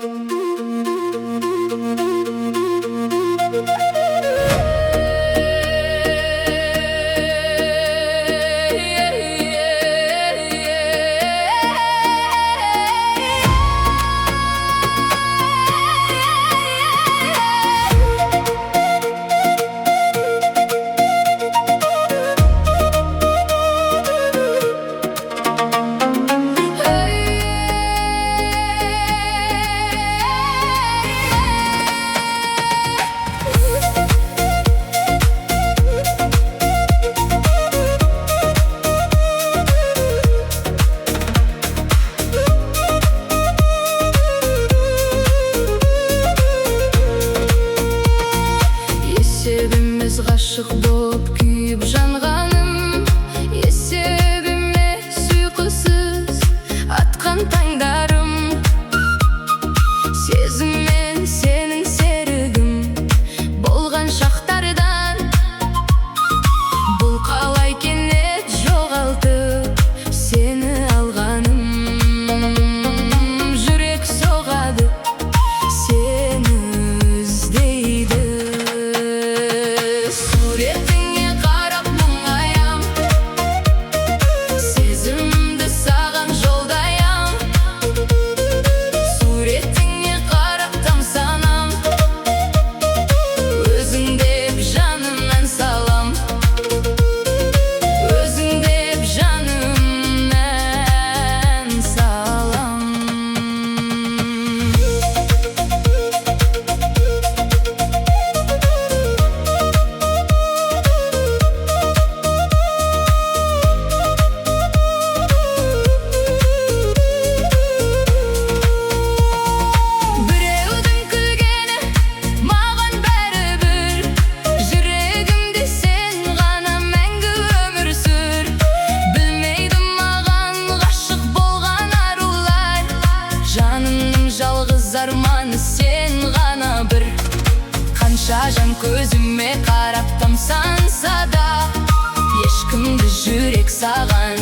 Есебіміз ғашық боп күйіп жанғаным, есебіме сүйқысыз атқан таңдарым. Сезіммен сенің серігім болған шақтардан, бұл қалай кенет жоғалтып сені алғаным. Жүрек соғады, сені іздейді. Суретіңе қарап мұңаям, сезімді саған жолдаям. Суретіңе қарап тамсанам, өзің деп жанымнан салам. Өзің деп жанымнан салам. Біреудің күлгені маған бәрібір, жүрегімде сен ғана мәңгі өмір сүр. Білмейді маған ғашық болған арулар, жанымның жалғыз арманы сен ғана бір. Қанша жан көзіме қарап тамсанса да, ешкімді жүрек саған